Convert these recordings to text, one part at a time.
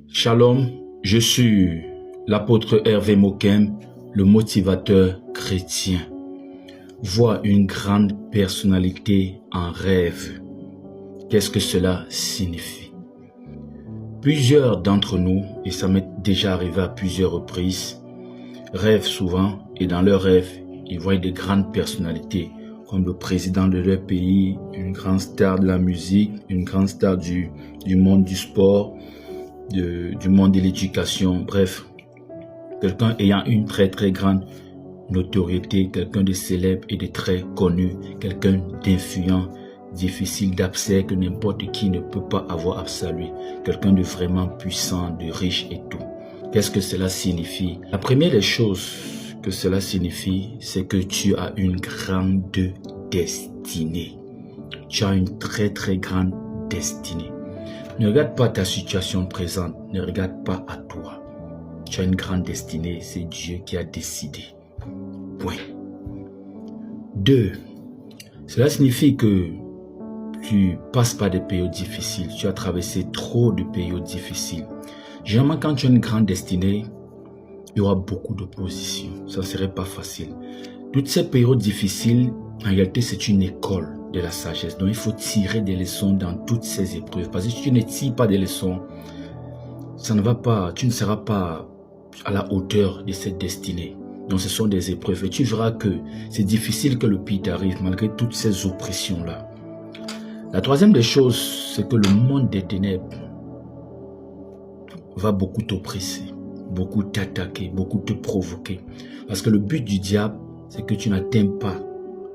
Shalom, je suis l'apôtre Hervé Mokem, le motivateur chrétien. Voir une grande personnalité en rêve. Qu'est-ce que cela signifie? Plusieurs d'entre nous, et ça m'est déjà arrivé à plusieurs reprises, rêvent souvent et dans leurs rêves, ils voient de grandes personnalités comme le président de leur pays, une grande star de la musique, une grande star du monde du sport, du monde de l'éducation, bref, quelqu'un ayant une très grande notoriété, quelqu'un de célèbre et de très connu, quelqu'un d'influent, difficile d'accès que n'importe qui ne peut pas avoir accès à lui, quelqu'un de vraiment puissant, de riche et tout. Qu'est-ce que cela signifie? La première des choses que cela signifie, c'est que tu as une grande destinée. Tu as une très grande destinée. Ne regarde pas ta situation présente, ne regarde pas à toi. Tu as une grande destinée, c'est Dieu qui a décidé. Point. 2. Cela signifie que tu passes par des périodes difficiles. Tu as traversé trop de périodes difficiles. Généralement, quand tu as une grande destinée, il y aura beaucoup d'opposition. Ça ne serait pas facile. Toutes ces périodes difficiles, en réalité, c'est une école de la sagesse. Donc, il faut tirer des leçons dans toutes ces épreuves. Parce que si tu ne tires pas des leçons, ça ne va pas, tu ne seras pas à la hauteur de cette destinée. Donc, ce sont des épreuves. Et tu verras que c'est difficile que le pire t'arrive malgré toutes ces oppressions-là. La troisième des choses, c'est que le monde des ténèbres va beaucoup t'oppresser, beaucoup t'attaquer, beaucoup te provoquer. Parce que le but du diable, c'est que tu n'atteins pas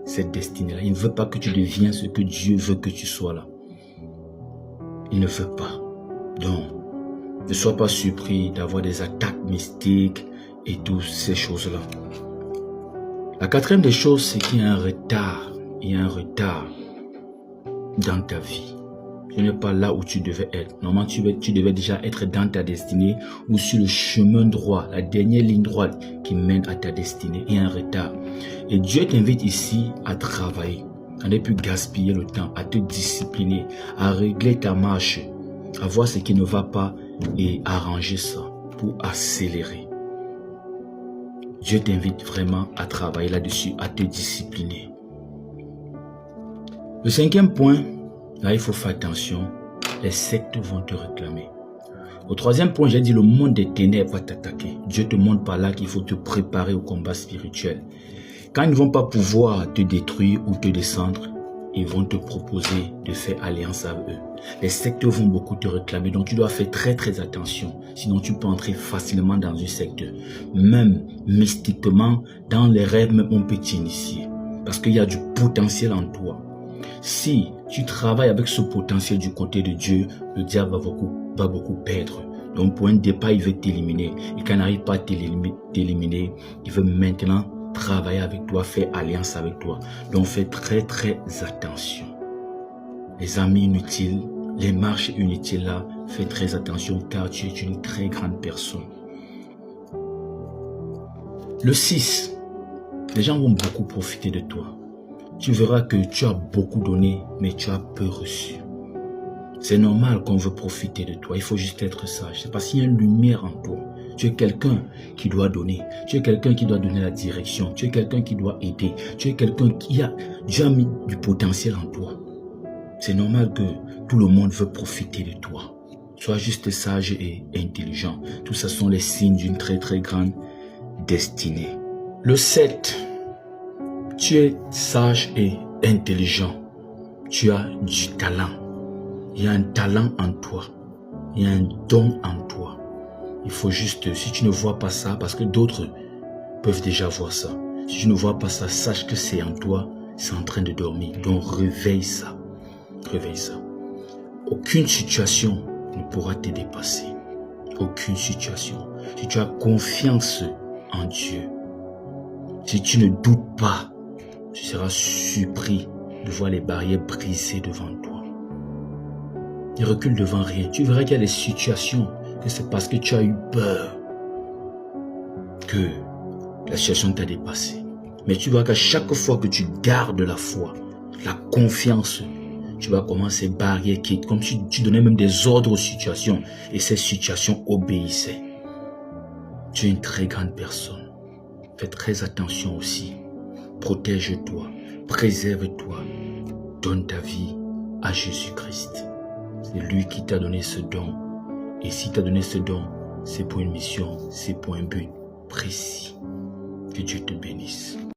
cette destinée-là. Il ne veut pas que tu deviennes ce que Dieu veut que tu sois là. Il ne veut pas. Donc, ne sois pas surpris d'avoir des attaques mystiques et toutes ces choses-là. La quatrième des choses, c'est qu'il y a un retard. Il y a un retard dans ta vie. Tu n'es pas là où tu devais être. Normalement, tu devais déjà être dans ta destinée ou sur le chemin droit, la dernière ligne droite qui mène à ta destinée. Il y a un retard. Et Dieu t'invite ici à travailler, à ne plus gaspiller le temps, à te discipliner, à régler ta marche, à voir ce qui ne va pas et arranger ça pour accélérer. Dieu t'invite vraiment à travailler là-dessus, à te discipliner. Le cinquième point, là il faut faire attention, les sectes vont te réclamer. Au troisième point, j'ai dit le monde des ténèbres va t'attaquer. Dieu te montre par là qu'il faut te préparer au combat spirituel. Quand ils ne vont pas pouvoir te détruire ou te descendre, ils vont te proposer de faire alliance avec eux. Les sectes vont beaucoup te réclamer, donc tu dois faire très attention. Sinon, tu peux entrer facilement dans une secte. Même mystiquement, dans les rêves, même on peut t'initier. Parce qu'il y a du potentiel en toi. Si tu travailles avec ce potentiel du côté de Dieu, le diable va beaucoup perdre. Donc pour un départ, il veut t'éliminer. Et quand il n'arrive pas à t'éliminer, il veut maintenant travailler avec toi, faire alliance avec toi. Donc fais très attention. Les amis inutiles, les marches inutiles là, fais très attention car tu es une très grande personne. Le 6, les gens vont beaucoup profiter de toi. Tu verras que tu as beaucoup donné, mais tu as peu reçu. C'est normal qu'on veut profiter de toi. Il faut juste être sage. C'est parce qu'il y a une lumière en toi. Tu es quelqu'un qui doit donner. Tu es quelqu'un qui doit donner la direction. Tu es quelqu'un qui doit aider. Tu es quelqu'un qui a déjà mis du potentiel en toi. C'est normal que tout le monde veut profiter de toi. Sois juste sage et intelligent. Tout ça sont les signes d'une très grande destinée. Le 7. Tu es sage et intelligent. Tu as du talent. Il y a un talent en toi. Il y a un don en toi. Il faut juste, si tu ne vois pas ça, parce que d'autres peuvent déjà voir ça. Si tu ne vois pas ça, sache que c'est en toi, c'est en train de dormir. Donc réveille ça. Réveille ça. Aucune situation ne pourra te dépasser. Aucune situation. Si tu as confiance en Dieu, si tu ne doutes pas, tu seras surpris de voir les barrières brisées devant toi. Ne recule devant rien. Tu verras qu'il y a des situations que c'est parce que tu as eu peur que la situation t'a dépassé. Mais tu vois qu'à chaque fois que tu gardes la foi, la confiance, tu vas commencer barrière quitte, comme si tu donnais même des ordres aux situations et ces situations obéissaient. Tu es une très grande personne. Fais très attention aussi. Protège-toi, préserve-toi. Donne ta vie à Jésus-Christ. C'est lui qui t'a donné ce don. Et s'il t'a donné ce don, c'est pour une mission, c'est pour un but précis. Que Dieu te bénisse.